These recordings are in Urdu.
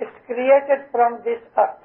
is created from this earth।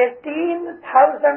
18,000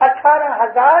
18,000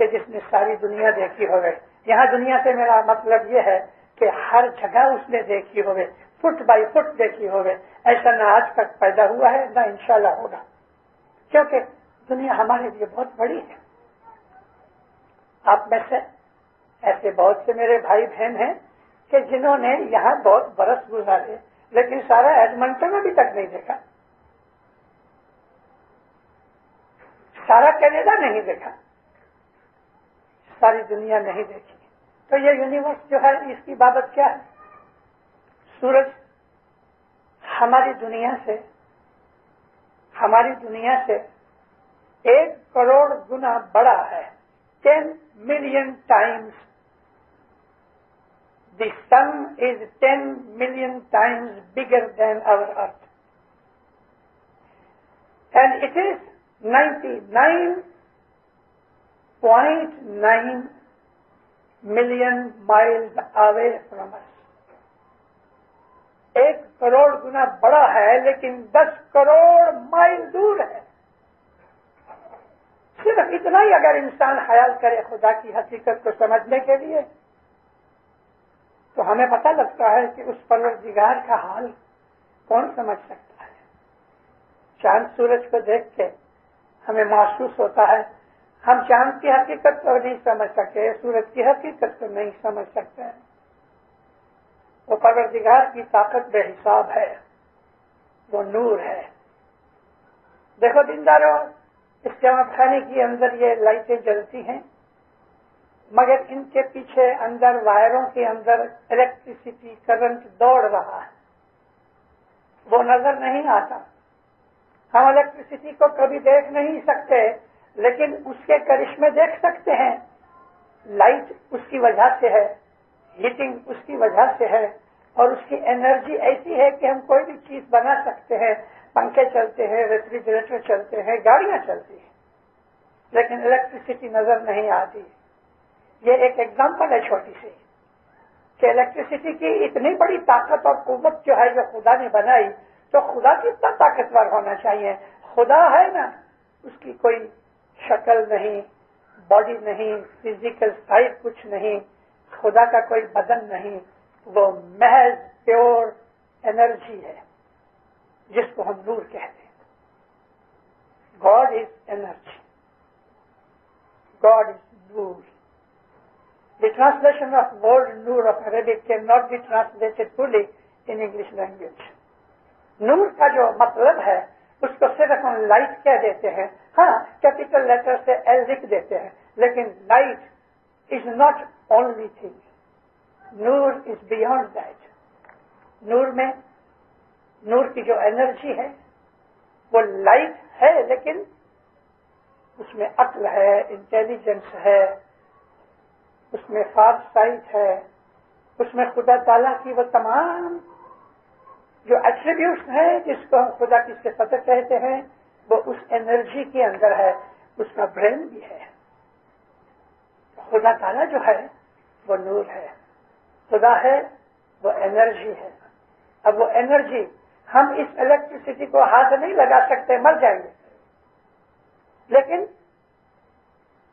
کہ جس نے ساری دنیا دیکھی ہوگی. یہاں دنیا سے میرا مطلب یہ ہے کہ ہر جگہ اس نے دیکھی ہوگی, فٹ بائی فٹ دیکھی ہوگی. ایسا نہ آج تک پیدا ہوا ہے نہ انشاءاللہ ہوگا, کیونکہ دنیا ہمارے لیے بہت بڑی ہے. آپ میں سے ایسے بہت سے میرے بھائی بہن ہیں کہ جنہوں نے یہاں بہت برس گزارے لیکن سارا ایڈمنٹن ابھی تک نہیں دیکھا, سارا کینیڈا نہیں دیکھا, ساری دنیا نہیں دیکھی. تو یہ یونیورس جو ہے اس کی بابت کیا ہے؟ سورج ہماری دنیا سے 1 کروڑ گنا بڑا ہے. 10 million times. The sun is 10 million times bigger than our earth. And it is 99.9 million miles away from us. 1 crore گنا بڑا ہے لیکن 10 کروڑ مائل دور ہے. صرف اتنا ہی اگر انسان خیال کرے خدا کی حقیقت کو سمجھنے کے لیے تو ہمیں پتہ لگتا ہے کہ اس پروردگار کا حال کون سمجھ سکتا ہے. چاند سورج کو دیکھ کے ہمیں محسوس ہوتا ہے ہم چاند کی حقیقت کو نہیں سمجھ سکتے, سورج کی حقیقت کو نہیں سمجھ سکتے. وہ پروردگار کی طاقت بے حساب ہے, وہ نور ہے. دیکھو دیندارو, اس جمع خانے کے اندر یہ لائٹیں جلتی ہیں مگر ان کے پیچھے اندر وائروں کے اندر الیکٹریسٹی کرنٹ دوڑ رہا ہے, وہ نظر نہیں آتا. ہم الیکٹریسٹی کو کبھی دیکھ نہیں سکتے لیکن اس کے کرشمے دیکھ سکتے ہیں. لائٹ اس کی وجہ سے ہے, ہیٹنگ اس کی وجہ سے ہے, اور اس کی انرجی ایسی ہے کہ ہم کوئی بھی چیز بنا سکتے ہیں. پنکھے چلتے ہیں, ریفریجریٹر چلتے ہیں, گاڑیاں چلتی ہیں, لیکن الیکٹریسٹی نظر نہیں آتی. یہ ایک ایگزامپل ہے چھوٹی سی کہ الیکٹریسٹی کی اتنی بڑی طاقت اور قوت جو ہے جو خدا نے بنائی, تو خدا کتنا طاقتور ہونا چاہیے. خدا ہے نا, اس کی کوئی شکل نہیں, باڈی نہیں, فزیکل سائز کچھ نہیں, خدا کا کوئی بدن نہیں, وہ محض پیور انرجی ہے جس کو ہم نور کہتے ہیں. God is energy. God is nur. The translation of word nur of Arabic cannot be translated fully in English language. نور کا جو مطلب ہے اس کو صرف ہم لائٹ کہہ دیتے ہیں, ہاں کیپیٹل لیٹر سے ایل لکھ دیتے ہیں, لیکن light is not only thing. نور از بیانڈ دیٹ. نور کی جو انرجی ہے وہ لائٹ ہے, لیکن اس میں عقل ہے, انٹیلیجنس ہے, اس میں فار سائٹ ہے, اس میں خدا تعالیٰ کی وہ تمام جو ایٹریبیوٹس ہیں جس کو ہم خدا کی صفت کہتے ہیں وہ اس انرجی کے اندر ہے. اس کا برین بھی ہے. خدا تعالیٰ جو ہے وہ نور ہے, خدا ہے وہ انرجی ہے. اب وہ انرجی ہم اس الیکٹریسٹی کو ہاتھ نہیں لگا سکتے, مر جائیں گے, لیکن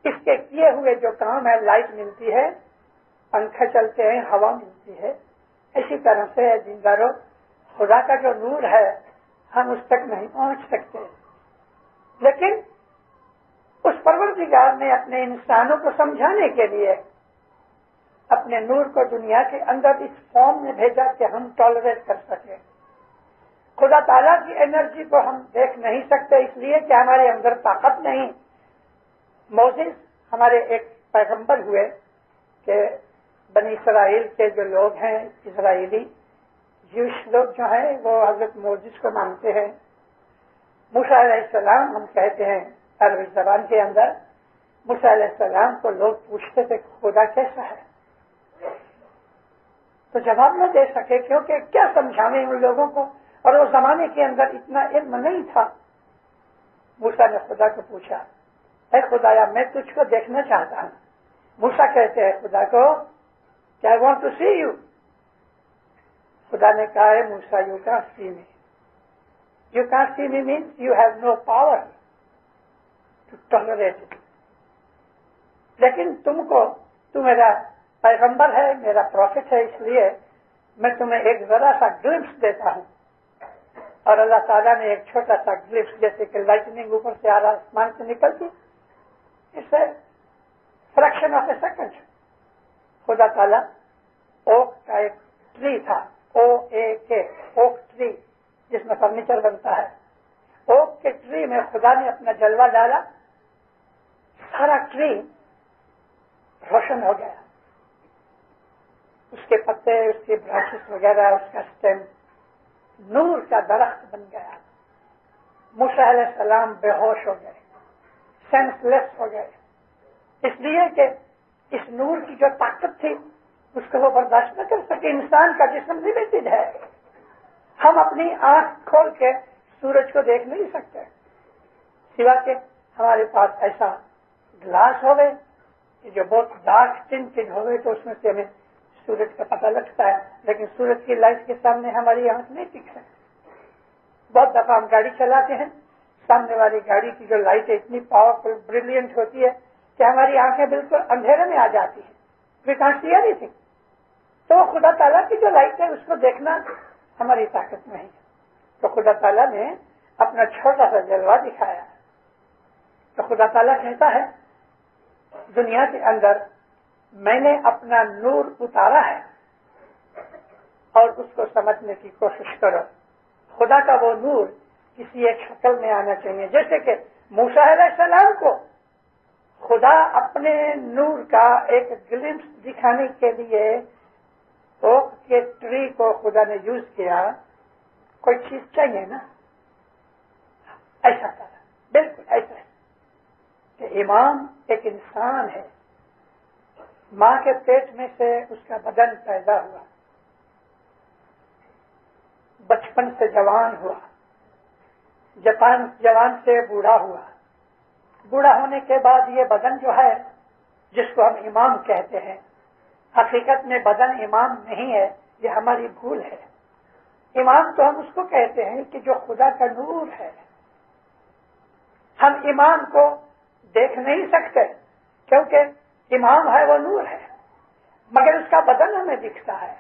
اس کے کیے ہوئے جو کام ہے, لائٹ ملتی ہے, پنکھے چلتے ہیں, ہوا ملتی ہے. اسی طرح سے دینداروں, خدا کا جو نور ہے ہم اس تک نہیں پہنچ سکتے, لیکن اس پروردگار نے اپنے انسانوں کو سمجھانے کے لیے اپنے نور کو دنیا کے اندر اس فارم میں بھیجا کہ ہم ٹالریٹ کر سکیں. خدا تعالیٰ کی انرجی کو ہم دیکھ نہیں سکتے اس لیے کہ ہمارے اندر طاقت نہیں. موسیس ہمارے ایک پیغمبر ہوئے کہ بنی اسرائیل کے جو لوگ ہیں, اسرائیلی جوش لوگ جو ہیں وہ حضرت موسیس کو مانتے ہیں. موسیٰ علیہ السلام ہم کہتے ہیں عربی زبان کے اندر. موسیٰ علیہ السلام کو لوگ پوچھتے تھے خدا کیسا ہے, تو جواب نہ دے سکے کیونکہ کیا سمجھانے ان لوگوں کو, اور اس زمانے کے اندر اتنا علم نہیں تھا. موسیٰ نے خدا کو پوچھا, اے خدایا میں تجھ کو دیکھنا چاہتا ہوں. موسیٰ کہتے ہیں خدا کو کہ I want to see you. خدا نے کہا ہے موسیٰ you can't see me. You can't see me means you have no power to tolerate it. لیکن تو میرا پیغمبر ہے، میرا پروفٹ ہے، اس لیے میں تمہیں ایک ذرا سا گلپس دیتا ہوں. اور اللہ تعالیٰ نے ایک چھوٹا سا گلپس، جیسے کہ لائٹننگ اوپر سے آ رہا آسمان سے نکلتی، اس سے فریکشن آف اے سیکنڈ خدا تعالیٰ اوک کا ایک ٹری تھا، OAK، اوک ٹری، جس میں فرنیچر بنتا ہے. اوک کے ٹری میں خدا نے اپنا جلوہ ڈالا، سارا ٹری روشن ہو گیا، اس کے پتے، اس کے برانچز وغیرہ، اس کا اسٹیم نور کا درخت بن گیا. موسیٰ علیہ السلام بے ہوش ہو گئے، سینس لیس ہو گئے، اس لیے کہ اس نور کی جو طاقت تھی اس کو وہ برداشت نہ کر سکے. انسان کا جسم لمیٹڈ ہے، ہم اپنی آنکھ کھول کے سورج کو دیکھ نہیں سکتے، سوا کہ ہمارے پاس ایسا گلاس ہوئے کہ جو بہت ڈارک ٹنٹڈ ہوئے تو اس میں سے ہمیں سورج کا پتہ لگتا ہے، لیکن سورج کی لائٹ کے سامنے ہماری آنکھ نہیں ٹک سکتی. بہت دفعہ ہم گاڑی چلاتے ہیں، سامنے والی گاڑی کی جو لائٹ اتنی پاورفل بریلینٹ ہوتی ہے کہ ہماری آنکھیں بالکل اندھیرے میں آ جاتی ہیں، وی کانٹ سی اینی تھنگ. تو خدا تعالیٰ کی جو لائٹ ہے اس کو دیکھنا ہماری طاقت میں ہے. تو خدا تعالیٰ نے اپنا چھوٹا سا جلوہ دکھایا. تو خدا تعالیٰ کہتا ہے دنیا کے اندر میں نے اپنا نور اتارا ہے اور اس کو سمجھنے کی کوشش کرو. خدا کا وہ نور کسی ایک شکل میں آنا چاہیے، جیسے کہ موسیٰ علیہ السلام کو خدا اپنے نور کا ایک گلمس دکھانے کے لیے اوک کے ٹری کو خدا نے یوز کیا. کوئی چیز چاہیے نا، ایسا کرا، بالکل ایسا ہے کہ امام ایک انسان ہے، ماں کے پیٹ میں سے اس کا بدن پیدا ہوا، بچپن سے جوان ہوا، جوان سے بوڑھا ہوا، بوڑھا ہونے کے بعد یہ بدن جو ہے جس کو ہم امام کہتے ہیں، حقیقت میں بدن امام نہیں ہے، یہ ہماری بھول ہے. امام تو ہم اس کو کہتے ہیں کہ جو خدا کا نور ہے. ہم امام کو دیکھ نہیں سکتے کیونکہ امام ہے وہ نور ہے، مگر اس کا بدن ہمیں دکھتا ہے.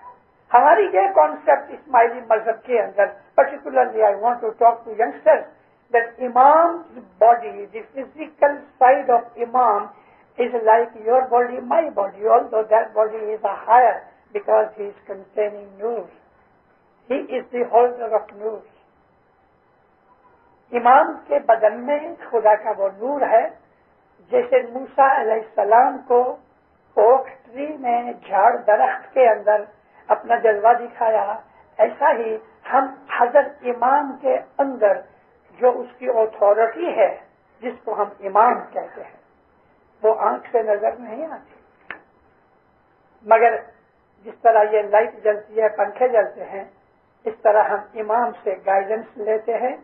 ہماری یہ کانسیپٹ اسماعیلی مذہب کے اندر، particularly I want to talk to youngsters that Imam's body, the physical side of Imam is like your body, my body, although that body is a higher because he is containing Noor. He is the holder of Noor. امام کے بدن میں خدا کا وہ نور ہے، جیسے موسیٰ علیہ السلام کو اوک ٹری میں جھاڑ درخت کے اندر اپنا جلوہ دکھایا، ایسا ہی ہم حضرت امام کے اندر جو اس کی اتھارٹی ہے، جس کو ہم امام کہتے ہیں، وہ آنکھ سے نظر نہیں آتی، مگر جس طرح یہ لائٹ جلتی ہے، پنکھے جلتے ہیں، اس طرح ہم امام سے گائیڈنس لیتے ہیں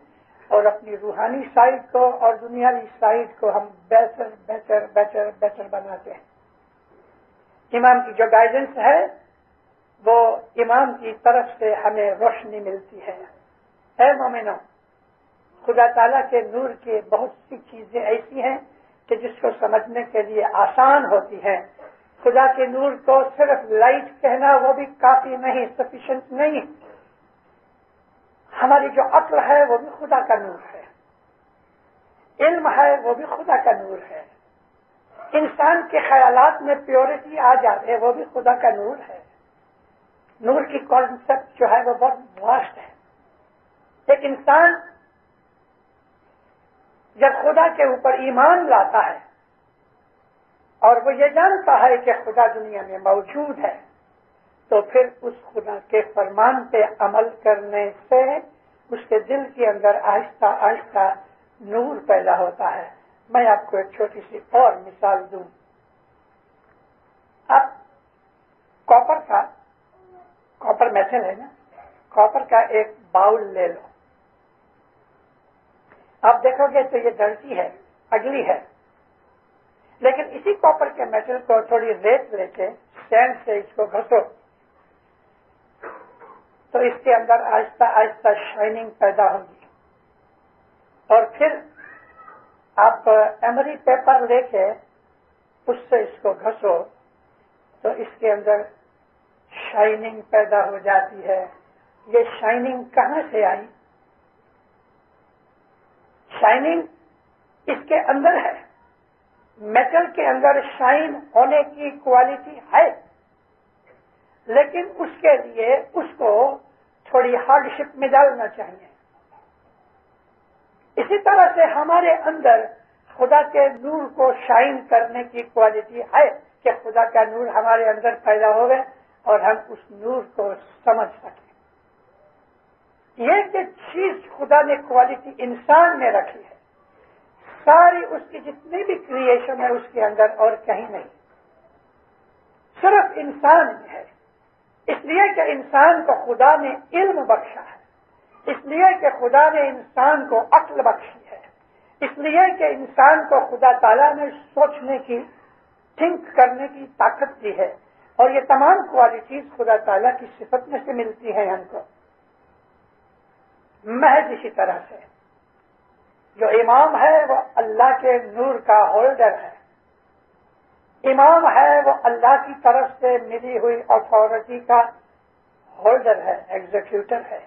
اور اپنی روحانی سائڈ کو اور دنیاوی سائڈ کو ہم بہتر بہتر بہتر بہتر بناتے ہیں. امام کی جو گائیڈنس ہے وہ امام کی طرف سے ہمیں روشنی ملتی ہے. اے مومنو، خدا تعالیٰ کے نور کی بہت سی چیزیں ایسی ہیں کہ جس کو سمجھنے کے لیے آسان ہوتی ہیں. خدا کے نور کو صرف لائٹ کہنا وہ بھی کافی نہیں، سفیشینٹ نہیں. ہماری جو عقل ہے وہ بھی خدا کا نور ہے، علم ہے وہ بھی خدا کا نور ہے، انسان کے خیالات میں پیورٹی آ جائے وہ بھی خدا کا نور ہے. نور کی کانسیپٹ جو ہے وہ بہت واسٹ ہے. ایک انسان جب خدا کے اوپر ایمان لاتا ہے اور وہ یہ جانتا ہے کہ خدا دنیا میں موجود ہے، تو پھر اس خدا کے فرمان پہ عمل کرنے سے اس کے دل کے اندر آہستہ آہستہ نور پیدا ہوتا ہے. میں آپ کو ایک چھوٹی سی اور مثال دوں. آپ کاپر میٹل ہے نا، کاپر کا ایک باؤل لے لو. آپ دیکھو گے تو یہ ڈرٹی ہے، اگلی ہے، لیکن اسی کاپر کے میٹل کو تھوڑی ریت لے کے سینڈ سے اس کو گھسو تو اس کے اندر آہستہ آہستہ شائننگ پیدا ہوگی. اور پھر آپ ایمری پیپر لے کے اس سے اس کو گھسو تو اس کے اندر شائننگ پیدا ہو جاتی ہے. یہ شائننگ کہاں سے آئی؟ شائننگ اس کے اندر ہے. میٹل کے اندر شائن ہونے کی کوالٹی ہے، لیکن اس کے لیے اس کو تھوڑی ہارڈ شپ میں ڈالنا چاہیے. اسی طرح سے ہمارے اندر خدا کے نور کو شائن کرنے کی کوالٹی ہے کہ خدا کا نور ہمارے اندر پیدا ہوگا اور ہم اس نور کو سمجھ سکیں. یہ کہ چیز خدا نے کوالٹی انسان میں رکھی ہے، ساری اس کی جتنی بھی کریشن ہے اس کے اندر اور کہیں نہیں، صرف انسان میں ہے. اس لیے کہ انسان کو خدا نے علم بخشا ہے، اس لیے کہ خدا نے انسان کو عقل بخشی ہے، اس لیے کہ انسان کو خدا تعالیٰ نے سوچنے کی، تھنک کرنے کی طاقت دی ہے. اور یہ تمام کوالٹیز خدا تعالیٰ کی صفت میں سے ملتی ہیں ہم کو. محض اسی طرح سے جو امام ہے وہ اللہ کے نور کا ہولڈر ہے. امام ہے وہ اللہ کی طرف سے ملی ہوئی اتھارٹی کا ہولڈر ہے، ایگزیکیوٹر ہے.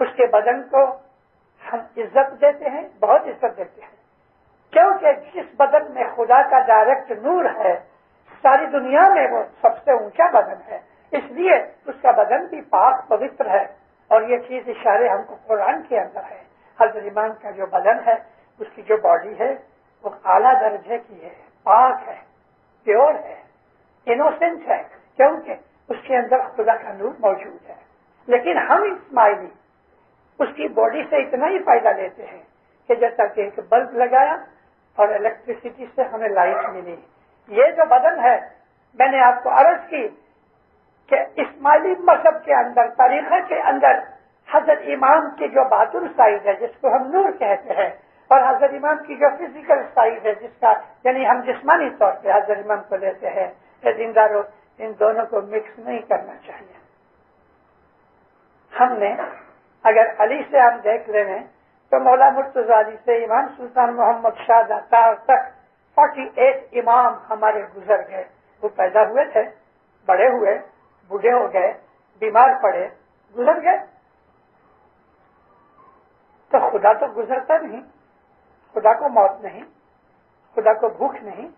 اس کے بدن کو ہم عزت دیتے ہیں، بہت عزت دیتے ہیں، کیونکہ جس بدن میں خدا کا ڈائریکٹ نور ہے ساری دنیا میں وہ سب سے اونچا بدن ہے. اس لیے اس کا بدن بھی پاک پوتر ہے. اور یہ چیز اشارے ہم کو قرآن کے اندر ہے. حضرت امام کا جو بدن ہے، اس کی جو باڈی ہے وہ اعلیٰ درجے کی ہے، پاک ہے، پیور ہے، انوسینٹ ہے، کیونکہ اس کے اندر خدا کا نور موجود ہے. لیکن ہم اسماعیلی اس کی باڈی سے اتنا ہی فائدہ لیتے ہیں کہ جیسا کہ ایک بلب لگایا اور الیکٹریسٹی سے ہمیں لائٹ ملی. یہ جو بدن ہے، میں نے آپ کو عرض کی کہ اسماعیلی مذہب کے اندر، طریقہ کے اندر حضرت امام کی جو باطن سائز ہے جس کو ہم نور کہتے ہیں، اور حضرت امام کی جو فزیکل سائز ہے جس کا یعنی ہم جسمانی طور پہ حضرت امام کو لیتے ہیں، زندہ روح، ان دونوں کو مکس نہیں کرنا چاہیے. ہم نے اگر علی سے ہم دیکھ لیں تو مولا مرتضی علی سے امام سلطان محمد شاہ داتار تک 48 امام ہمارے گزر گئے. وہ پیدا ہوئے تھے، بڑے ہوئے، بوڑھے ہو گئے، بیمار پڑے، گزر گئے. تو خدا تو گزرتا نہیں، خدا کو موت نہیں، خدا کو بھوک نہیں،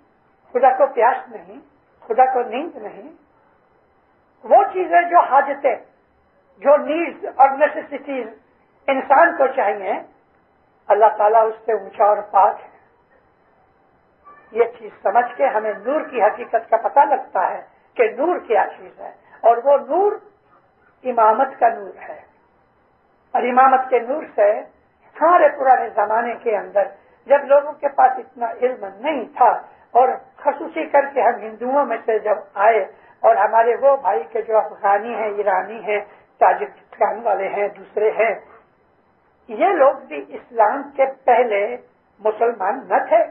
خدا کو پیاس نہیں، خدا کو نیند نہیں. وہ چیزیں جو حاجتیں، جو نیڈز اور نیسیسٹیز انسان کو چاہیے، اللہ تعالیٰ اس سے اونچا اور پاک ہے. یہ چیز سمجھ کے ہمیں نور کی حقیقت کا پتہ لگتا ہے کہ نور کیا چیز ہے. اور وہ نور امامت کا نور ہے. اور امامت کے نور سے سارے پرانے زمانے کے اندر جب لوگوں کے پاس اتنا علم نہیں تھا، اور خصوصی کر کے ہم ہندوؤں میں سے جب آئے اور ہمارے وہ بھائی کے جو افغانی ہیں، ایرانی ہیں، تاجکستان والے ہیں، دوسرے ہیں، یہ لوگ بھی اسلام کے پہلے مسلمان نہ تھے.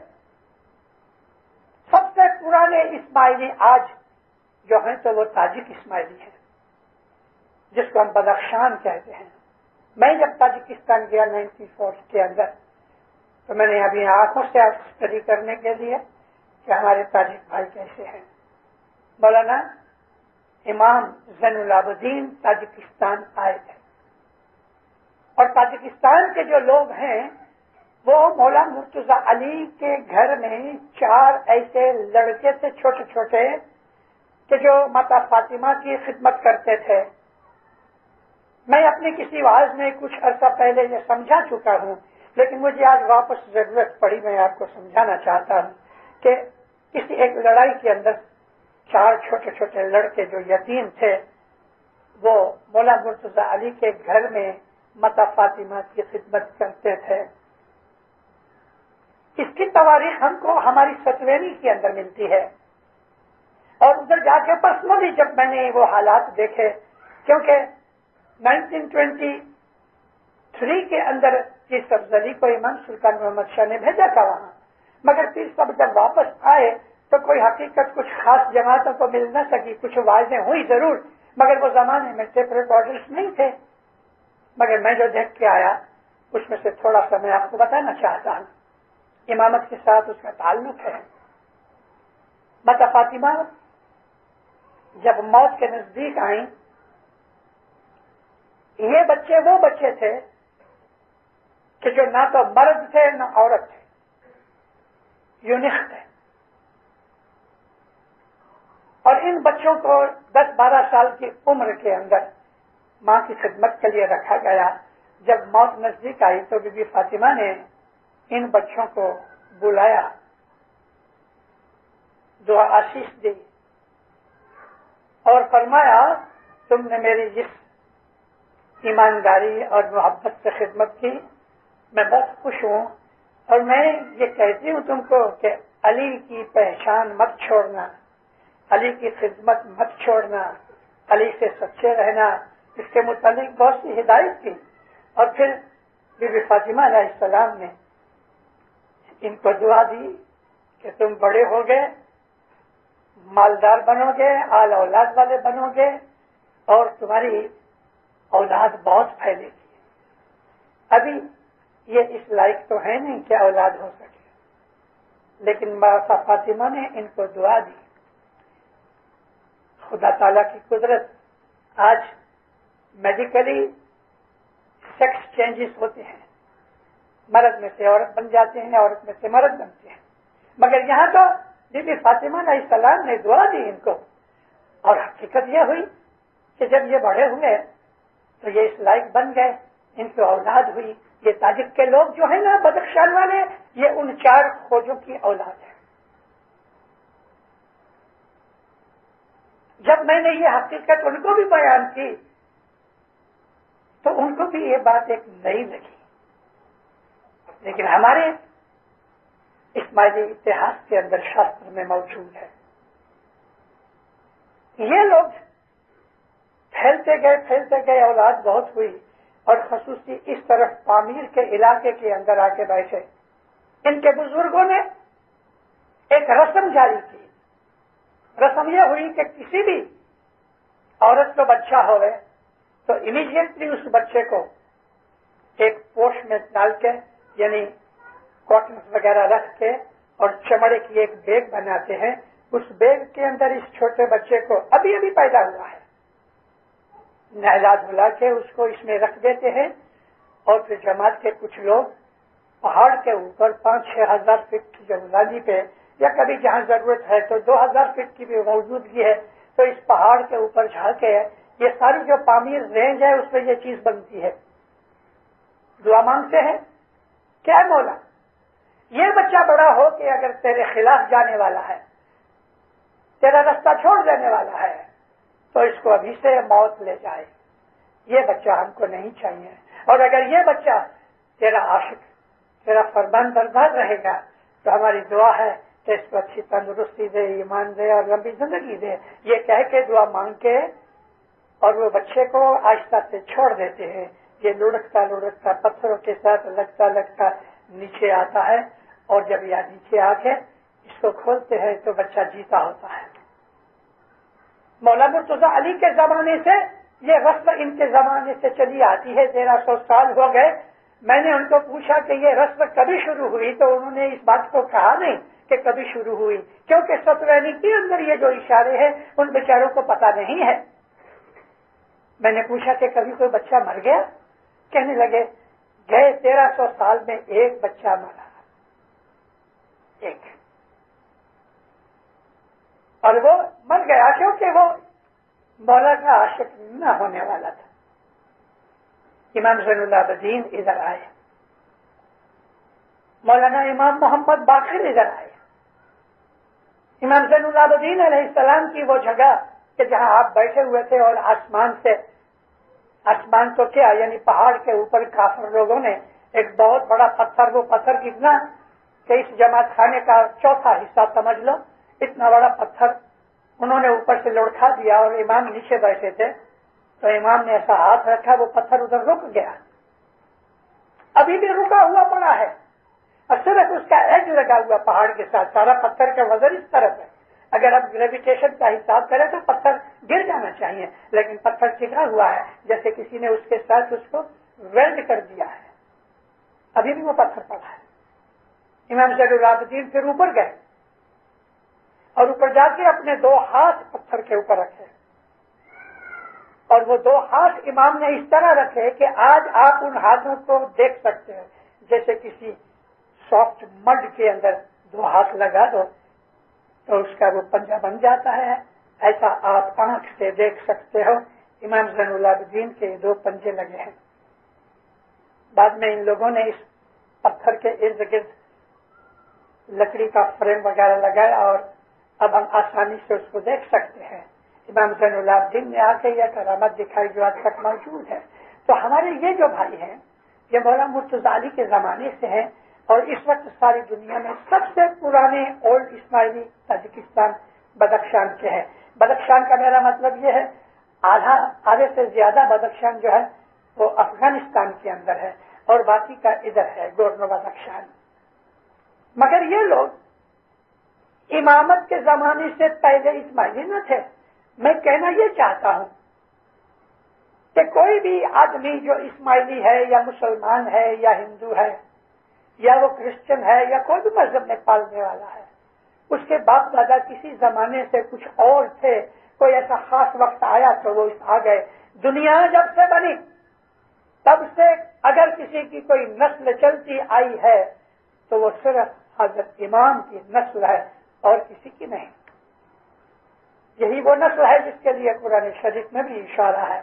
سب سے پرانے اسماعیلی آج جو ہیں تو وہ تاجک اسماعیلی ہیں، جس کو ہم بدخشان کہتے ہیں. میں جب تاجکستان گیا 94 کے اندر تو میں نے ابھی آنکھوں سے اسٹڈی کرنے کے لیے کہ ہمارے تاجک بھائی کیسے ہیں. مولانا امام زین العابدین تاجکستان آئے تھے، اور تاجکستان کے جو لوگ ہیں وہ مولا مرتضی علی کے گھر میں 4 ایسے لڑکے تھے چھوٹے چھوٹے کہ جو ماتا فاطمہ کی خدمت کرتے تھے. میں اپنی کسی واعظ میں کچھ عرصہ پہلے یہ سمجھا چکا ہوں، لیکن مجھے آج واپس ضرورت پڑی. میں آپ کو سمجھانا چاہتا ہوں کہ کسی ایک لڑائی کے اندر 4 چھوٹے چھوٹے لڑکے جو یتیم تھے وہ مولا مرتضی علی کے گھر میں ماتا فاطمہ کی خدمت کرتے تھے. اس کی تواریخ ہم کو ہماری ستوینی کے اندر ملتی ہے. اور ادھر جا کے پرسنلی جب میں نے وہ حالات دیکھے، کیونکہ 1923 کے اندر پیر سبزلی کو امام سلطان محمد شاہ نے بھیجا تھا وہاں، مگر پیر سب جب واپس آئے تو کوئی حقیقت کچھ خاص جماعتوں کو مل نہ سکی. کچھ واعظیں ہوئی ضرور، مگر وہ زمانے میں ٹیپ ریکارڈرز نہیں تھے. مگر میں جو دیکھ کے آیا اس میں سے تھوڑا سا میں آپ کو بتانا چاہتا ہوں. امامت کے ساتھ اس کا تعلق ہے. ماتا فاطمہ جب موت کے نزدیک آئیں، یہ بچے وہ بچے تھے کہ جو نہ تو مرد تھے نہ عورت تھے، یونیک تھے، اور ان بچوں کو 10-12 سال کی عمر کے اندر ماں کی خدمت کے لیے رکھا گیا۔ جب موت نزدیک آئی تو بی بی فاطمہ نے ان بچوں کو بلایا، دعا آشیش دی اور فرمایا تم نے میری جس ایمانداری اور محبت سے خدمت کی میں بہت خوش ہوں، اور میں یہ کہتی ہوں تم کو کہ علی کی پہچان مت چھوڑنا، علی کی خدمت مت چھوڑنا، علی سے سچے رہنا۔ اس کے متعلق بہت سی ہدایت تھی، اور پھر بی بی فاطمہ علیہ السلام نے ان کو دعا دی کہ تم بڑے ہو گئے، مالدار بنو گے، اعلی اولاد والے بنو گے، اور تمہاری اولاد بہت پھیلے گی۔ ابھی یہ اس لائق تو ہے نہیں کہ اولاد ہو سکے، لیکن ماتا فاطمہ نے ان کو دعا دی۔ خدا تعالیٰ کی قدرت، آج میڈیکلی سیکس چینجز ہوتے ہیں، مرد میں سے عورت بن جاتے ہیں، عورت میں سے مرد بنتے ہیں، مگر یہاں تو بی بی فاطمہ علیہ السلام نے دعا دی ان کو، اور حقیقت یہ ہوئی کہ جب یہ بڑے ہوئے تو یہ اس لائق بن گئے، ان کی اولاد ہوئی۔ یہ تاجک کے لوگ جو ہیں نا بدخشان والے، یہ ان 4 خوجوں کی اولاد ہے۔ جب میں نے یہ حقیقت ان کو بھی بیان کی تو ان کو بھی یہ بات ایک نئی لگی، لیکن ہمارے اسماعیلی اتہاس کے اندر شاستر میں موجود ہے۔ یہ لوگ پھیلتے گئے، اولاد بہت ہوئی، اور خصوصی اس طرف پامیر کے علاقے کے اندر آ کے بیٹھے۔ ان کے بزرگوں نے ایک رسم جاری کی۔ رسم یہ ہوئی کہ کسی بھی عورت کو بچہ ہوئے تو امیڈیٹلی اس بچے کو ایک پوش میں ڈال کے، یعنی کاٹن وغیرہ رکھ کے، اور چمڑے کی ایک بیگ بناتے ہیں، اس بیگ کے اندر اس چھوٹے بچے کو ابھی پیدا ہوا ہے نہلا دھلا کے اس کو اس میں رکھ دیتے ہیں، اور پھر جماعت کے کچھ لوگ پہاڑ کے اوپر 5-6 ہزار فٹ کی بلندی پہ، یا کبھی جہاں ضرورت ہے تو 2000 فٹ کی بھی موجودگی ہے، تو اس پہاڑ کے اوپر جا کے یہ ساری جو پامیر رینج ہے اس میں یہ چیز بنتی ہے۔ دعا مانگتے ہیں، کیا مولا یہ بچہ بڑا ہو کہ اگر تیرے خلاف جانے والا ہے، تیرا رستہ چھوڑ دینے والا ہے، تو اس کو ابھی سے موت لے جائے، یہ بچہ ہم کو نہیں چاہیے، اور اگر یہ بچہ تیرا عاشق، تیرا فرمان بردار رہے گا تو ہماری دعا ہے کہ اس کو اچھی تندرستی دے، ایمان دے اور لمبی زندگی دے۔ یہ کہہ کے دعا مانگ کے اور وہ بچے کو آہستہ سے چھوڑ دیتے ہیں۔ یہ لڑکتا پتھروں کے ساتھ لگتا نیچے آتا ہے، اور جب یہ نیچے آ کے اس کو کھولتے ہیں تو بچہ جیتا ہوتا ہے۔ مولا مرتضیٰ علی کے زمانے سے یہ رسم ان کے زمانے سے چلی آتی ہے، 1300 سال ہو گئے۔ میں نے ان کو پوچھا کہ یہ رسم کبھی شروع ہوئی، تو انہوں نے اس بات کو کہا نہیں کہ کبھی شروع ہوئی، کیونکہ ستوینی کے اندر یہ جو اشارے ہیں ان بیچاروں کو پتا نہیں ہے۔ میں نے پوچھا کہ کبھی کوئی بچہ مر گیا؟ کہنے لگے گئے 1300 سال میں ایک بچہ مرا، ایک، اور وہ مر گیا کیونکہ وہ مولا کا عاشق نہ ہونے والا تھا۔ امام زین العابدین ادھر آئے، مولانا امام محمد باقر ادھر آئے۔ امام زین العابدین علیہ السلام کی وہ جگہ کہ جہاں آپ بیٹھے ہوئے تھے، اور آسمان تو کیا، یعنی پہاڑ کے اوپر کافر لوگوں نے ایک بہت بڑا پتھر، وہ پتھر کتنا کہ اس جماعت خانے کا چوتھا حصہ سمجھ لو، اتنا بڑا پتھر انہوں نے اوپر سے لڑکا دیا، اور امام نیچے بیٹھے تھے، تو امام نے ایسا ہاتھ رکھا، وہ پتھر ادھر رک گیا، ابھی بھی رکا ہوا پڑا ہے، اور صرف اس کا ایج لگا ہوا پہاڑ کے ساتھ، سارا پتھر کا وزن اس طرف ہے۔ اگر آپ گریویٹیشن کا حساب کریں تو پتھر گر جانا چاہیے، لیکن پتھر ٹکا ہوا ہے، جیسے کسی نے اس کے ساتھ اس کو ویلڈ کر دیا ہے، ابھی بھی وہ پتھر پڑا ہے۔ امام زین العابدین پھر اوپر گئے، اور اوپر جا کے اپنے 2 ہاتھ پتھر کے اوپر رکھے، اور وہ 2 ہاتھ امام نے اس طرح رکھے کہ آج آپ ان ہاتھوں کو دیکھ سکتے ہیں، جیسے کسی سافٹ مڈ کے اندر 2 ہاتھ لگا دو تو اس کا وہ پنجہ بن جاتا ہے، ایسا آپ آنکھ سے دیکھ سکتے ہو۔ امام زین العابدین کے 2 پنجے لگے ہیں۔ بعد میں ان لوگوں نے اس پتھر کے ارد گرد لکڑی کا فریم وغیرہ لگایا اور اب ہم آسانی سے اس کو دیکھ سکتے ہیں۔ امام زین العابدین نے آ کے یہ کرامت دکھائی جو آج تک موجود ہے۔ تو ہمارے یہ جو بھائی ہیں یہ مولانا مرتضی علی کے زمانے سے ہیں، اور اس وقت ساری دنیا میں سب سے پرانے اولڈ اسماعیلی تاجکستان بدخشان کے ہیں۔ بدخشان کا میرا مطلب یہ ہے آدھے سے زیادہ بدخشان جو ہے وہ افغانستان کے اندر ہے اور باقی کا ادھر ہے گورنو بدخشان۔ مگر یہ لوگ امامت کے زمانے سے پہلے اسماعیلی نہ تھے۔ میں کہنا یہ چاہتا ہوں کہ کوئی بھی آدمی جو اسماعیلی ہے یا مسلمان ہے یا ہندو ہے یا وہ کرسچن ہے یا کوئی بھی مذہب میں پالنے والا ہے، اس کے باپ دادا کسی زمانے سے کچھ اور تھے، کوئی ایسا خاص وقت آیا تو وہ آ گئے۔ دنیا جب سے بنی تب سے اگر کسی کی کوئی نسل چلتی آئی ہے تو وہ صرف حضرت امام کی نسل ہے اور کسی کی نہیں۔ یہی وہ نسل ہے جس کے لیے قرآن شریف میں بھی اشارہ ہے۔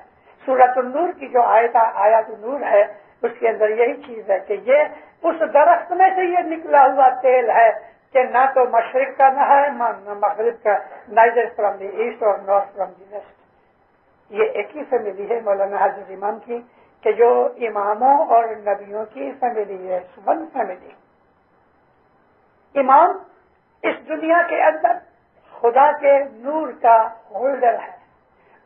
سورۃ النور کی جو آیات النور ہے اس کے اندر یہی چیز ہے کہ یہ اس درخت میں سے یہ نکلا ہوا تیل ہے کہ نہ تو مشرق کا نہ ہے نہ مغرب کا، نائدر فرام دی ایسٹ اور نارتھ فرام دی ویسٹ۔ یہ ایک ہی فیملی ہے مولانا حضرت امام کی کہ جو اماموں اور نبیوں کی فیملی ہے، ون فیملی۔ امام اس دنیا کے اندر خدا کے نور کا ہولڈر ہے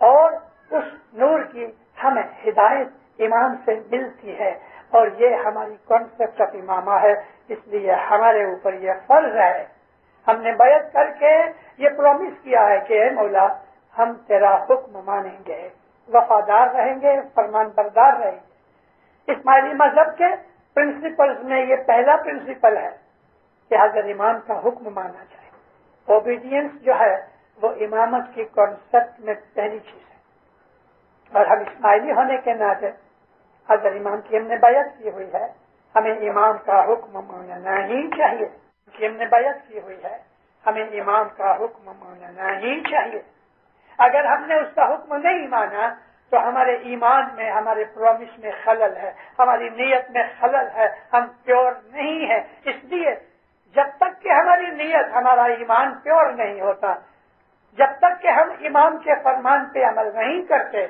اور اس نور کی ہمیں ہدایت امام سے ملتی ہے، اور یہ ہماری کانسیپٹ آف امامہ ہے۔ اس لیے ہمارے اوپر یہ فرض ہے، ہم نے بیعت کر کے یہ پرومس کیا ہے کہ اے مولا ہم تیرا حکم مانیں گے، وفادار رہیں گے، فرمان بردار رہیں گے۔ اسماعیلی مذہب کے پرنسپلز میں یہ پہلا پرنسپل ہے کہ حضرت امام کا حکم مانا جائے۔ اوبیڈینس جو ہے وہ امامت کی کانسیپٹ میں پہلی چیز ہے، اور ہم اسماعیلی ہونے کے ناطے حضرت امام کی ہم نے بیعت کی ہوئی ہے، ہمیں امام کا حکم ماننا ہی چاہیے۔ کہ ہم نے بیعت کی ہوئی ہے، ہمیں امام کا حکم ماننا ہی چاہیے۔ اگر ہم نے اس کا حکم نہیں مانا تو ہمارے ایمان میں، ہمارے پرومس میں خلل ہے، ہماری نیت میں خلل ہے، ہم پیور نہیں ہیں۔ اس لیے جب تک کہ ہماری نیت، ہمارا ایمان پیور نہیں ہوتا، جب تک کہ ہم امام کے فرمان پہ عمل نہیں کرتے،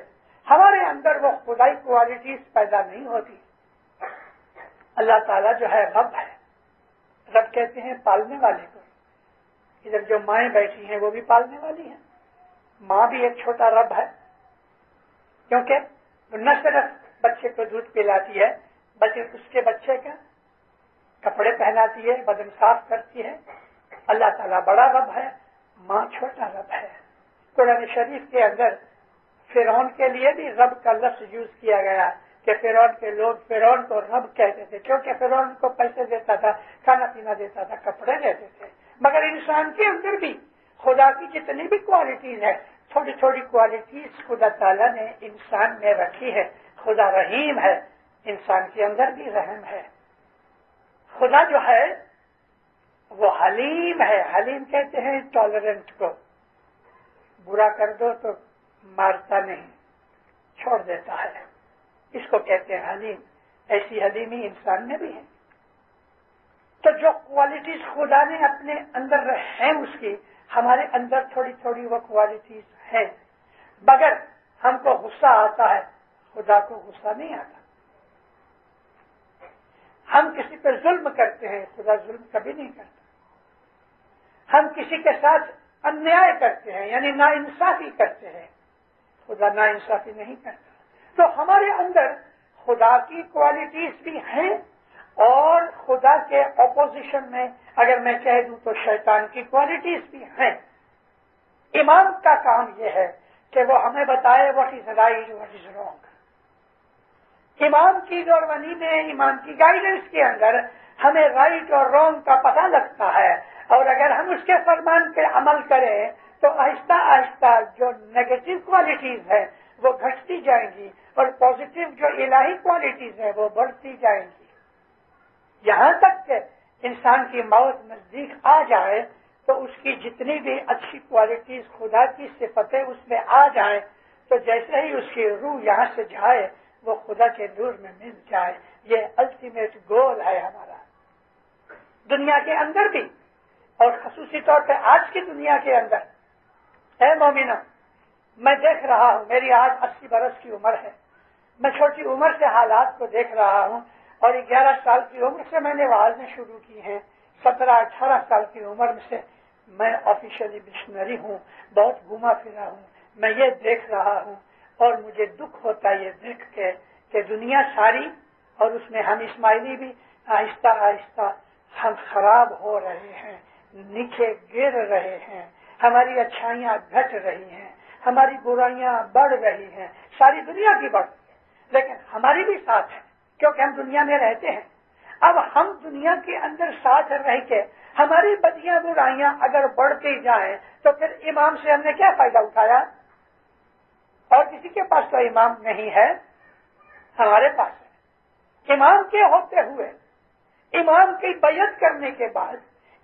ہمارے اندر وہ خدائی کوالٹیز پیدا نہیں ہوتی۔ اللہ تعالیٰ جو ہے رب ہے، رب کہتے ہیں پالنے والے کو۔ ادھر جو مائیں بیٹھی ہیں وہ بھی پالنے والی ہیں، ماں بھی ایک چھوٹا رب ہے، کیونکہ نہ صرف بچے کو دودھ پلاتی ہے بلکہ اس کے بچے کا کپڑے پہناتی ہے، بدن صاف کرتی ہے۔ اللہ تعالیٰ بڑا رب ہے، ماں چھوٹا رب ہے۔ قرآن شریف کے اندر فرعون کے لیے بھی رب کا لفظ یوز کیا گیا کہ فرعون کے لوگ فرعون کو رب کہتے تھے، کیونکہ فرعون کو پیسے دیتا تھا، کھانا پینا دیتا تھا، کپڑے دیتے تھے۔ مگر انسان کے اندر بھی خدا کی جتنی بھی کوالٹیز ہیں، تھوڑی تھوڑی کوالٹیز خدا تعالیٰ نے انسان میں رکھی ہے۔ خدا رحیم ہے، انسان کے اندر بھی رحم ہے۔ خدا جو ہے وہ حلیم ہے، حلیم کہتے ہیں ٹالرنٹ کو، برا کر دو تو مارتا نہیں، چھوڑ دیتا ہے، اس کو کہتے ہیں حلیم۔ ایسی حلیمی انسان میں بھی ہے۔ تو جو کوالٹیز خدا نے اپنے اندر ہیں اس کی، ہمارے اندر تھوڑی تھوڑی وہ کوالٹیز ہیں، مگر ہم کو غصہ آتا ہے، خدا کو غصہ نہیں آتا۔ ہم کسی پہ ظلم کرتے ہیں، خدا ظلم کبھی نہیں کرتا۔ ہم کسی کے ساتھ انیائے کرتے ہیں یعنی ناانصافی کرتے ہیں، خدا ناانصافی نہیں کرتا۔ تو ہمارے اندر خدا کی کوالٹیز بھی ہیں، اور خدا کے اپوزیشن میں اگر میں کہہ دوں تو شیطان کی کوالٹیز بھی ہیں۔ امام کا کام یہ ہے کہ وہ ہمیں بتائے what is right what is wrong. امام کی دوربانی میں، امام کی گائیڈنس کے اندر ہمیں رائٹ اور رانگ کا پتہ لگتا ہے۔ اور اگر ہم اس کے فرمان پہ عمل کریں تو آہستہ آہستہ جو نیگیٹو کوالٹیز ہیں وہ گھٹتی جائیں گی اور پازیٹو جو الہی کوالٹیز ہیں وہ بڑھتی جائیں گی، یہاں تک کہ انسان کی موت نزدیک آ جائے تو اس کی جتنی بھی اچھی کوالٹیز خدا کی صفتیں اس میں آ جائیں تو جیسے ہی اس کی روح یہاں سے جائے وہ خدا کے نور میں مل جائے۔ یہ الٹیمیٹ گول ہے ہمارا دنیا کے اندر بھی اور خصوصی طور پہ آج کی دنیا کے اندر۔ اے مومنو، میں دیکھ رہا ہوں، میری آج 80 برس کی عمر ہے، میں چھوٹی عمر سے حالات کو دیکھ رہا ہوں اور 11 سال کی عمر سے میں نے وعظیں شروع کی ہیں، 17-18 سال کی عمر سے میں آفیشلی مشنری ہوں، بہت گھوما پھرا ہوں، میں یہ دیکھ رہا ہوں اور مجھے دکھ ہوتا ہے یہ دیکھ کے کہ دنیا ساری اور اس میں ہم اسماعیلی بھی آہستہ آہستہ ہم خراب ہو رہے ہیں، نیچے گر رہے ہیں، ہماری اچھائیاں گھٹ رہی ہیں، ہماری برائیاں بڑھ رہی ہیں، ساری دنیا کی بڑھ رہی ہے لیکن ہماری بھی ساتھ ہے کیونکہ ہم دنیا میں رہتے ہیں۔ اب ہم دنیا کے اندر ساتھ رہ کے ہماری بدیاں برائیاں اگر بڑھتی جائیں تو پھر امام سے ہم نے کیا فائدہ اٹھایا؟ اور کسی کے پاس تو امام نہیں ہے، ہمارے پاس ہے۔ امام کے ہوتے ہوئے، امام کی بیعت کرنے کے بعد،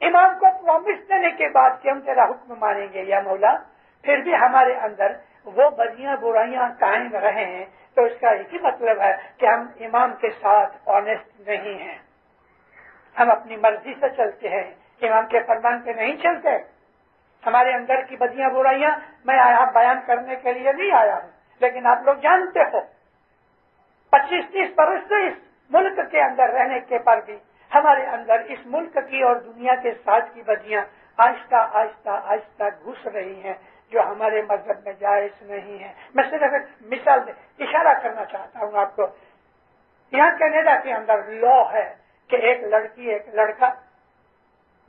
امام کو پرومس دینے کے بعد کہ ہم تیرا حکم مانیں گے یا مولا، پھر بھی ہمارے اندر وہ بدیاں برائیاں قائم رہے ہیں تو اس کا ایک ہی مطلب ہے کہ ہم امام کے ساتھ آنےسٹ نہیں ہیں، ہم اپنی مرضی سے چلتے ہیں، امام کے فرمان پہ نہیں چلتے۔ ہمارے اندر کی بدیاں برائیاں میں یہاں بیان کرنے کے لیے نہیں آیا ہوں لیکن آپ لوگ جانتے ہو 25-30 برس سے اس ملک کے اندر رہنے کے پر بھی ہمارے اندر اس ملک کی اور دنیا کے ساتھ کی بدیاں آہستہ آہستہ آہستہ گھس رہی ہیں جو ہمارے مذہب میں جائز نہیں ہے۔ میں صرف ایک مثال اشارہ کرنا چاہتا ہوں آپ کو۔ یہاں کینیڈا کے اندر لا ہے کہ ایک لڑکی ایک لڑکا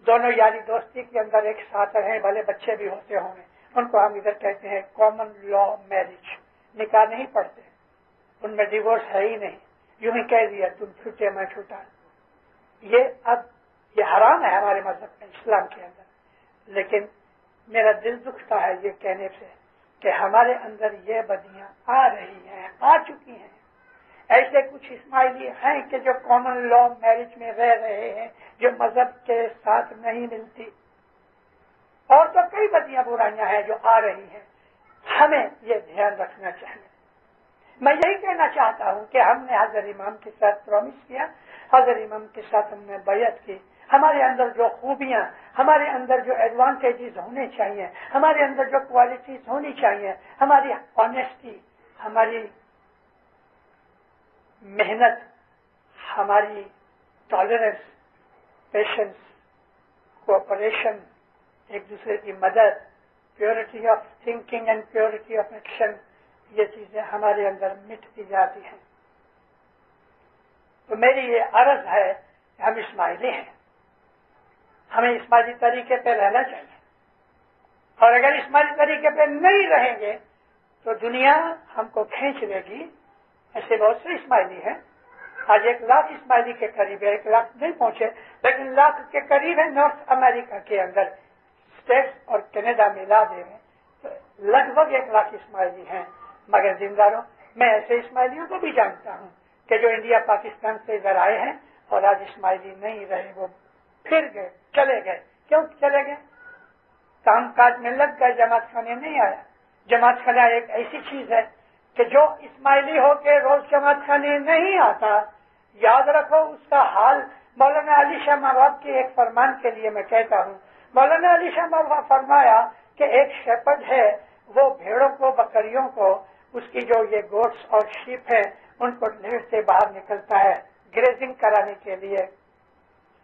دونوں یاری دوستی کے اندر ایک ساتھ رہیں، بھلے بچے بھی ہوتے ہوں گے، ان کو ہم ادھر کہتے ہیں کامن لا میرج، نکاح نہیں پڑھتے، ان میں ڈیورس ہے ہی نہیں، یوں ہی کہہ دیا تم چھوٹے میں چھوٹا۔ یہ حرام ہے ہمارے مذہب میں، اسلام کے اندر، لیکن میرا دل دکھتا ہے یہ کہنے سے کہ ہمارے اندر یہ بدیاں آ رہی ہیں، آ چکی ہیں۔ ایسے کچھ اسماعیلی ہیں کہ جو کامن لا میرج میں رہ رہے ہیں، جو مذہب کے ساتھ نہیں ملتی، اور تو کئی بدیاں برائیاں ہیں جو آ رہی ہیں، ہمیں یہ دھیان رکھنا چاہیے۔ میں یہی کہنا چاہتا ہوں کہ ہم نے حضرت امام کے ساتھ پرومس کیا، حضرت امام کے ساتھ ہم نے بیعت کی، ہمارے اندر جو خوبیاں، ہمارے اندر جو ایڈوانٹیجز ہونے چاہیے، ہمارے اندر جو کوالٹیز ہونی چاہیے، ہماری آنےسٹی، ہماری محنت، ہماری ٹالرنس، پیشنس، کوآپریشن، ایک دوسرے کی مدد، purity of thinking and purity of action, یہ چیزیں ہمارے اندر مٹتی جاتی ہیں۔ تو میری یہ عرض ہے کہ ہم اسماعیلی ہیں، ہمیں اسماعیلی طریقے پہ رہنا چاہیے، اور اگر اسماعیلی طریقے پہ نہیں رہیں گے تو دنیا ہم کو کھینچ لے گی۔ ایسے بہت سے اسماعیلی ہیں، آج 1 لاکھ اسماعیلی کے قریب ہے، 1 لاکھ نہیں پہنچے لیکن لاکھ کے قریب ہے نارتھ امریکہ کے اندر، اسٹیٹس اور کینیڈا ملا دے میں تو لگ بھگ 1 لاکھ اسماعیلی ہیں۔ مگر زنداروں، میں ایسے اسماعیلیوں کو بھی جانتا ہوں کہ جو انڈیا پاکستان سے ادھر آئے ہیں اور آج اسماعیلی نہیں رہے، وہ پھر گئے، چلے گئے۔ کیوں چلے گئے؟ کام کاج میں لگ گئے، جماعت خانے نہیں آیا۔ جماعت خانہ ایک ایسی چیز ہے کہ جو اسماعیلی ہو کے روز جماعت خانے نہیں آتا، یاد رکھو اس کا حال مولانا علی شاہ ماباب کے ایک فرمان کے لیے میں کہتا ہوں۔ مولانا علی شاہ ماباب فرمایا کہ ایک شیپرڈ ہے، وہ بھیڑوں کو، بکریوں کو، اس کی جو یہ گوٹس اور شیپ ہیں ان کو ڈھیر سے باہر نکلتا ہے گریزنگ کرانے کے لیے۔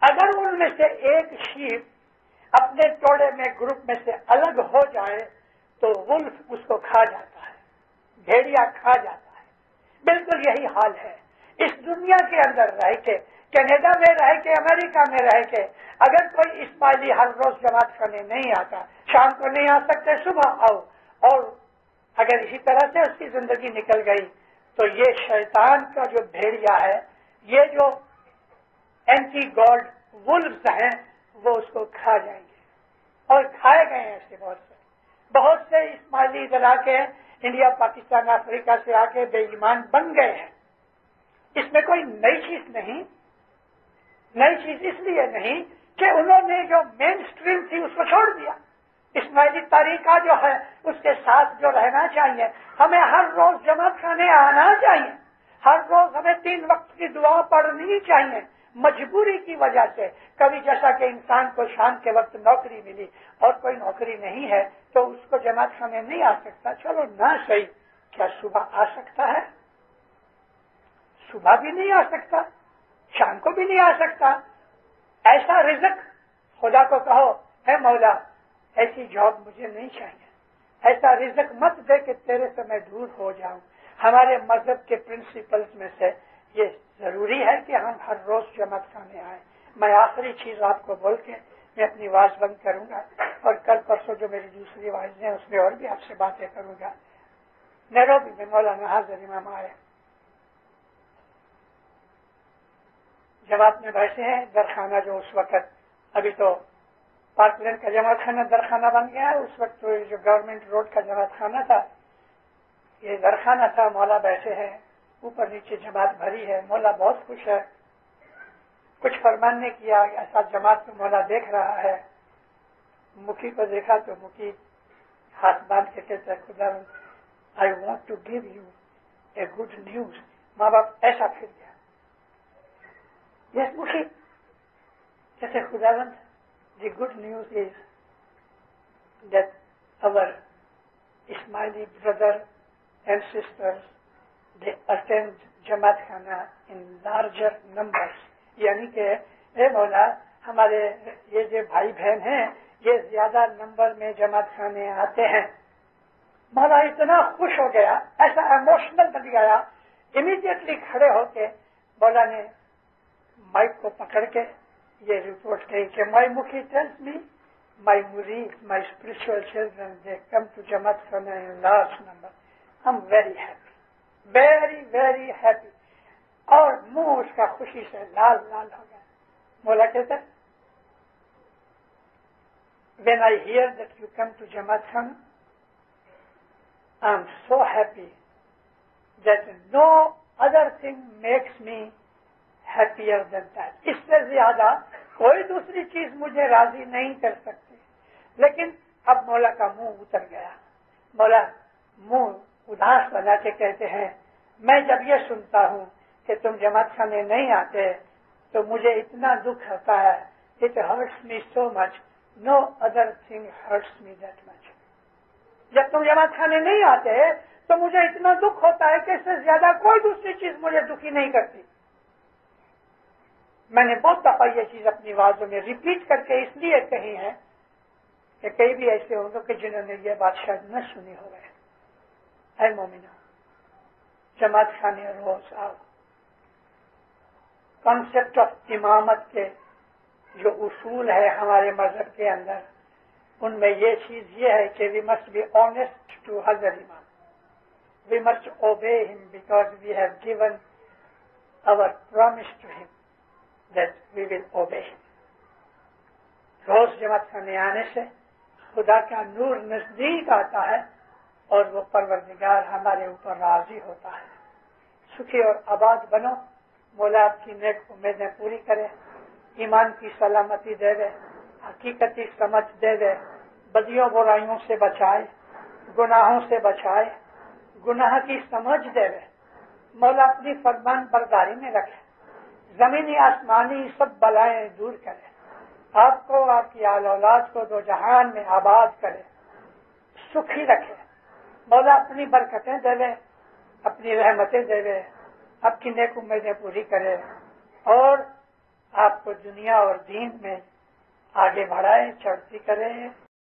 اگر ان میں سے ایک شیپ اپنے ٹوڑے میں، گروپ میں سے الگ ہو جائے تو ولف اس کو کھا جاتا ہے، بھیڑیا کھا جاتا ہے۔ بالکل یہی حال ہے اس دنیا کے اندر رہ کے، کینیڈا میں رہ کے، امریکہ میں رہ کے، اگر کوئی اسماعیلی ہر روز جماعت کرنے نہیں آتا، شام کو نہیں آ سکتے، صبح آؤ، اور اگر اسی طرح سے اس کی زندگی نکل گئی تو یہ شیطان کا جو بھیڑیا ہے، یہ جو اینٹی گاڈ ولفز ہیں، وہ اس کو کھا جائیں گے، اور کھائے گئے ہیں ایسے بہت سے اسماعیلی ادھر آ کے انڈیا پاکستان افریقہ سے آ کے بے ایمان بن گئے ہیں۔ اس میں کوئی نئی چیز نہیں، نئی چیز اس لیے نہیں کہ انہوں نے جو مین سٹریم تھی اس کو چھوڑ دیا۔ اسماعیلی طریقہ جو ہے اس کے ساتھ جو رہنا چاہیے، ہمیں ہر روز جماعت خانے آنا چاہیے، ہر روز ہمیں 3 وقت کی دعا پڑھنی چاہیے، مجبوری کی وجہ سے۔ کبھی جیسا کہ انسان کو شام کے وقت نوکری ملی اور کوئی نوکری نہیں ہے تو اس کو جماعت خانے نہیں آ سکتا، چلو نہ صحیح، کیا صبح آ سکتا ہے؟ صبح بھی نہیں آ سکتا، شام کو بھی نہیں آ سکتا۔ ایسا رزق خدا کو کہو، اے مولا ایسی جاب مجھے نہیں چاہیے، ایسا رزق مت دے کہ تیرے سے میں دور ہو جاؤں۔ ہمارے مذہب کے پرنسپلز میں سے یہ ضروری ہے کہ ہم ہر روز جماعت خانے آئیں۔ میں آخری چیز آپ کو بول کے میں اپنی آواز بند کروں گا، اور کل پرسوں جو میری دوسری آواز ہیں اس میں اور بھی آپ سے باتیں کروں گا۔ نیروبی میں مولانا حاضر امام آئے، جماعت میں بیٹھے ہیں، درخانہ جو اس وقت ابھی تو پارک لین کا جماعت خانہ درخانہ بن گیا ہے، اس وقت تو جو گورنمنٹ روڈ کا جماعت خانہ تھا یہ درخانہ تھا۔ مولا بیٹھے ہیں، اوپر نیچے جماعت بھری ہے، مولا بہت خوش ہے، کچھ فرمان نے کیا، ایسا جماعت کو مولا دیکھ رہا ہے۔ مکھی کو دیکھا تو مکھی ہاتھ باندھ کے کہتا ہے خدا I want to give you a good news. ماں باپ ایسا پھر گیا، یس مکھی کہتے خداوند the good news is that our Ismaili brother and sisters they attend Jamaat Khana in larger numbers، یعنی کہ اے مولا ہمارے یہ جو بھائی بہن ہیں یہ زیادہ نمبر میں جماعت خانے آتے ہیں۔ مولا اتنا خوش ہو گیا، ایسا ایموشنل بن گیا، امیڈیٹلی کھڑے ہو کے مولا نے مائک کو پکڑ کے یہ رپورٹ کہی کہ مائی مکھی ٹیلز می مائی مرید my spiritual children they come to Jamatkhana in large number, I am very happy, very very happy. اور منہ اس کا خوشی سے لال لال ہو گیا۔ مولا کہتے when I hear that you come to Jamaat Khana I am so happy that no other thing makes me happier than that۔ اس سے زیادہ کوئی دوسری چیز مجھے راضی نہیں کر سکتی۔ لیکن اب مولا کا منہ اتر گیا، مولا منہ اداس بنا کے کہتے ہیں میں جب یہ سنتا ہوں کہ تم جماعت خانے نہیں آتے تو مجھے اتنا دکھ ہوتا ہے، it hurts me so much, no other thing hurts me that much. جب تم جماعت خانے نہیں آتے تو مجھے اتنا دکھ ہوتا ہے کہ اس سے زیادہ کوئی دوسری چیز مجھے دکھی نہیں کرتی۔ میں نے بہت دفعہ یہ چیز اپنی آوازوں میں ریپیٹ کر کے اس لیے کہی ہے کہ کئی بھی ایسے ہوں گے کہ جنہوں نے یہ بات شاید نہ سنی ہو گئے۔ اے مومنو، جماعت خانے روز آؤ۔ کانسیپٹ آف امامت کے جو اصول ہے ہمارے مذہب کے اندر، ان میں یہ چیز یہ ہے کہ we must be honest to حضرت امام، we must obey him because we have given our promise to him that we will obey him۔ روز جماعت خانے آنے سے خدا کا نور نزدیک آتا ہے اور وہ پروردگار ہمارے اوپر راضی ہوتا ہے۔ سکھی اور آباد بنو، مولا آپ کی نیک امیدیں پوری کرے، ایمان کی سلامتی دے دے، حقیقتی سمجھ دے دے، بدیوں برائیوں سے بچائے، گناہوں سے بچائے، گناہ کی سمجھ دے دے، مولا اپنی فرمان برداری میں رکھے، زمینی آسمانی سب بلائیں دور کرے، آپ کو آپ کی آل اولاد کو دو جہان میں آباد کرے، سکھی رکھے، مولا اپنی برکتیں دے دے، اپنی رحمتیں دے دے، آپ کی نیک امیدیں پوری کرے، اور آپ کو دنیا اور دین میں آگے بڑھائے، چڑھتی کرے۔